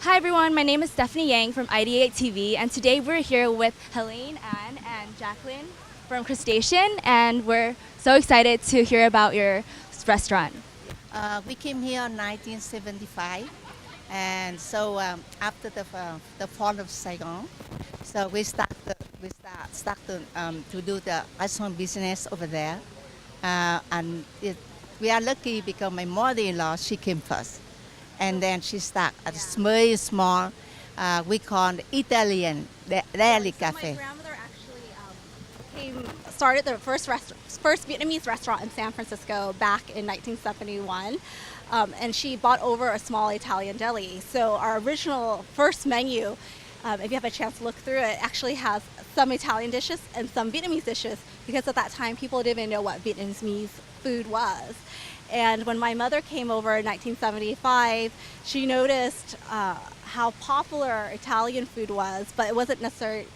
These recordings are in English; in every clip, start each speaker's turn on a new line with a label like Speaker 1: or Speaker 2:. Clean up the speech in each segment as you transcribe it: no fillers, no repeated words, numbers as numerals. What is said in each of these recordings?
Speaker 1: Hi everyone, my name is Stephany Yang from IdeateTV, and today we're here with Helene An and Jaqueline from Crustacean, and we're so excited to hear about your restaurant.
Speaker 2: We came here in 1975, and so after the fall of Saigon, so we start to do the restaurant business over there, we are lucky because my mother-in-law she came first, and then she started a very small, we call it Italian daily
Speaker 3: So my
Speaker 2: cafe.
Speaker 3: grandmother actually started the first Vietnamese restaurant in San Francisco back in 1971. And she bought over a small Italian deli. So our original first menu, if you have a chance to look through it, actually has some Italian dishes and some Vietnamese dishes, because at that time people didn't even know what Vietnamese food was. And when my mother came over in 1975, she noticed how popular Italian food was, but it wasn't necessarily,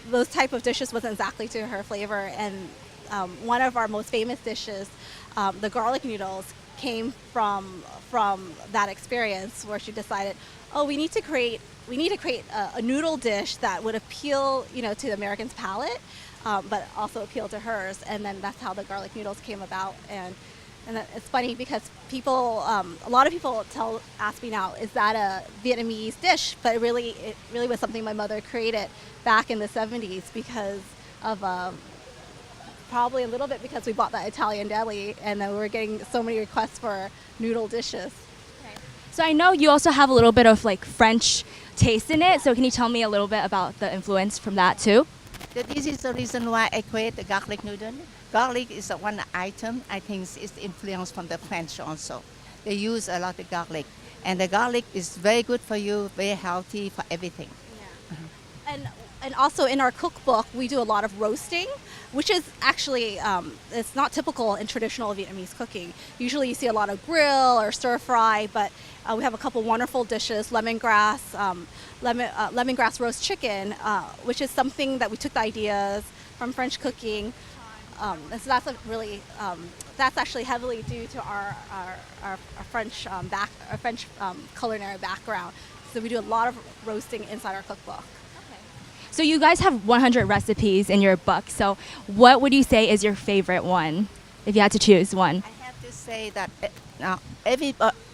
Speaker 3: those type of dishes wasn't exactly to her flavor. And one of our most famous dishes, the garlic noodles, came from that experience where she decided, oh, we need to create a noodle dish that would appeal, to the Americans' palate, but also appeal to hers. And then that's how the garlic noodles came about. And it's funny because a lot of people ask me now, is that a Vietnamese dish? But it really was something my mother created back in the 70s because of probably a little bit because we bought that Italian deli, and then we were getting so many requests for noodle dishes.
Speaker 1: So I know you also have a little bit of like French taste in it, so can you tell me a little bit about the influence from that too?
Speaker 2: So this is the reason why I create the garlic noodle. Garlic is one item I think is influenced from the French also. They use a lot of garlic, and the garlic is very good for you, very healthy for everything.
Speaker 3: And also in our cookbook, we do a lot of roasting, which is actually, it's not typical in traditional Vietnamese cooking. Usually you see a lot of grill or stir fry, but we have a couple wonderful dishes, lemongrass roast chicken, which is something that we took the ideas from French cooking. And so that's actually heavily due to our French culinary background. So we do a lot of roasting inside our cookbook.
Speaker 1: So you guys have 100 recipes in your book, so what would you say is your favorite one, if you had to choose one?
Speaker 2: I have to say that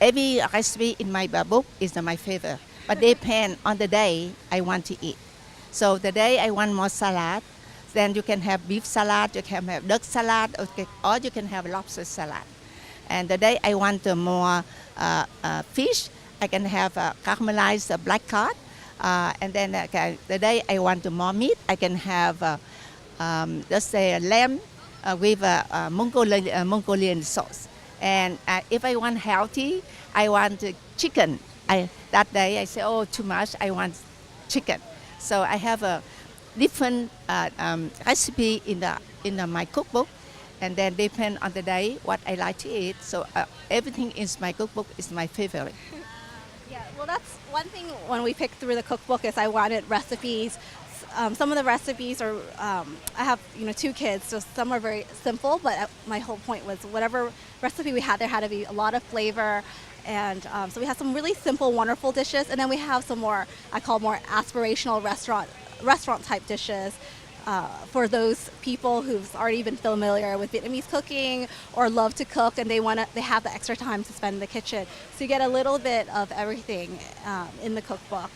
Speaker 2: every recipe in my book is my favorite, but depend on the day I want to eat. So the day I want more salad, then you can have beef salad, you can have duck salad, or you can have lobster salad. And the day I want more fish, I can have caramelized black cod. And then the day I want more meat, I can have, let's say, lamb with Mongolian sauce. And if I want healthy, I want chicken. That day I say, oh, too much, I want chicken. So I have a different recipe in my cookbook, and then depend on the day what I like to eat. So everything in my cookbook is my favorite.
Speaker 3: Yeah, well, that's one thing when we picked through the cookbook is I wanted recipes. Some of the recipes are, I have two kids, so some are very simple, but my whole point was whatever recipe we had, there had to be a lot of flavor. And so we have some really simple, wonderful dishes, and then we have some more, I call more aspirational restaurant type dishes. For those people who've already been familiar with Vietnamese cooking or love to cook, and they have the extra time to spend in the kitchen. So you get a little bit of everything in the cookbook.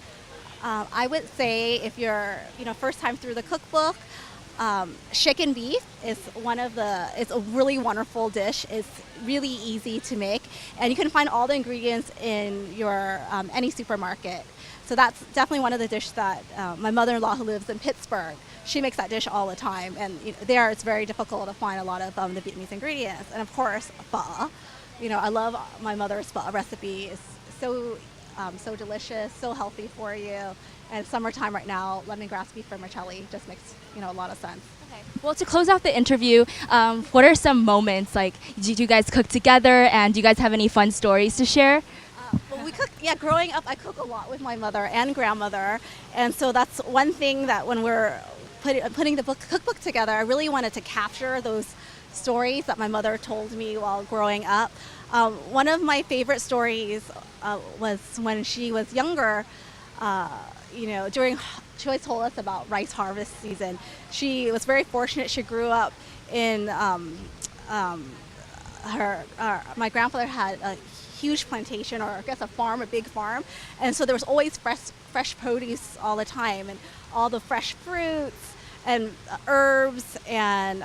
Speaker 3: I would say if you're first time through the cookbook, chicken beef is it's a really wonderful dish. It's really easy to make, and you can find all the ingredients in your any supermarket. So that's definitely one of the dishes that my mother-in-law, who lives in Pittsburgh, she makes that dish all the time. And there it's very difficult to find a lot of the Vietnamese ingredients. And of course, pho. I love my mother's pho recipe. It's so delicious, so healthy for you. And summertime right now, lemongrass beef vermicelli just makes a lot of sense.
Speaker 1: Well, to close out the interview, what are some moments, like, did you guys cook together, and do you guys have any fun stories to share?
Speaker 3: Well, we cook, growing up, I cook a lot with my mother and grandmother. And so that's one thing that when we're putting the cookbook together, I really wanted to capture those stories that my mother told me while growing up. One of my favorite stories was when she was younger. During she always told us about rice harvest season. She was very fortunate. She grew up in my grandfather had a huge plantation, or I guess a farm, a big farm, and so there was always fresh produce all the time, and all the fresh fruits and herbs, and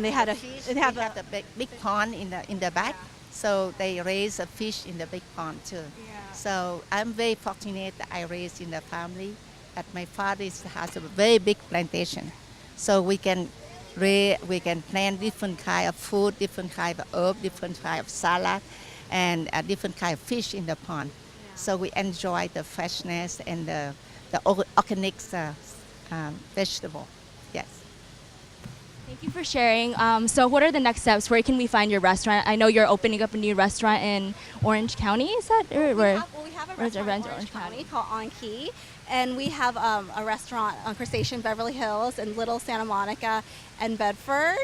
Speaker 3: they had a
Speaker 2: Fish,
Speaker 3: they
Speaker 2: they
Speaker 3: have
Speaker 2: have
Speaker 3: a
Speaker 2: the big pond in the back, so they raise a fish in the big pond too.
Speaker 3: Yeah.
Speaker 2: So I'm very fortunate that I raised in the family. That my father has a very big plantation, so we can plant different kind of food, different kind of herb, different kind of salad, and different kind of fish in the pond. So we enjoy the freshness and the organic vegetable. Yes.
Speaker 1: Thank you for sharing. So, what are the next steps? Where can we find your restaurant? I know you're opening up a new restaurant in Orange County. Is that or where?
Speaker 3: We have a
Speaker 1: where's the
Speaker 3: restaurant in
Speaker 1: rent-
Speaker 3: Orange
Speaker 1: Orange
Speaker 3: County
Speaker 1: County?
Speaker 3: called On Key, and we have a restaurant on Crustacean Beverly Hills and Little Santa Monica and Bedford,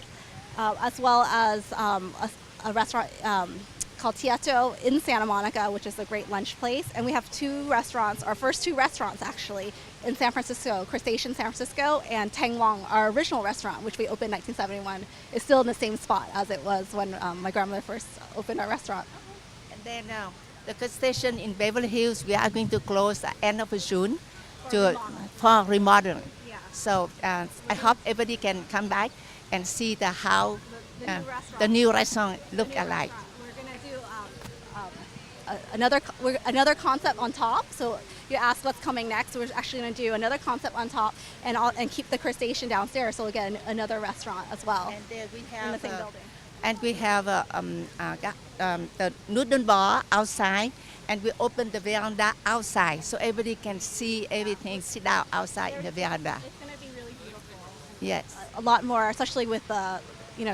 Speaker 3: as well as a restaurant called Tieto in Santa Monica, which is a great lunch place. And we have two restaurants, our first two restaurants actually, in San Francisco, Crustacean San Francisco and Tang Wong, our original restaurant, which we opened in 1971, is still in the same spot as it was when my grandmother first opened our restaurant.
Speaker 2: And then the gas station in Beverly Hills, we are going to close at the end of June for remodeling.
Speaker 3: Yeah.
Speaker 2: So I hope everybody can come back and see how
Speaker 3: The new restaurant.
Speaker 2: the new restaurant look alike.
Speaker 3: We're gonna do another concept on top. So you asked what's coming next. We're actually gonna do another concept on top and keep the crustacean downstairs. So again, another restaurant as well
Speaker 2: And then we
Speaker 3: in the
Speaker 2: have
Speaker 3: same building.
Speaker 2: and we have the noodle bar outside, and we open the veranda outside so everybody can see everything, sit down outside in the veranda.
Speaker 3: It's gonna be really beautiful.
Speaker 2: Yes.
Speaker 3: A lot more, especially with the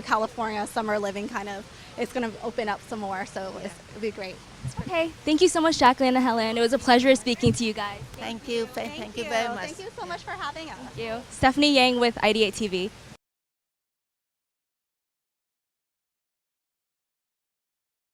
Speaker 3: California summer living kind of. It's gonna open up some more, so it'll be great.
Speaker 1: Okay. Thank you so much, Jaqueline and Helen. It was a pleasure speaking to you guys.
Speaker 2: Thank you. Thank you very much.
Speaker 3: Thank you so much for having us.
Speaker 1: Thank you. Stephany Yang with IdeateTV.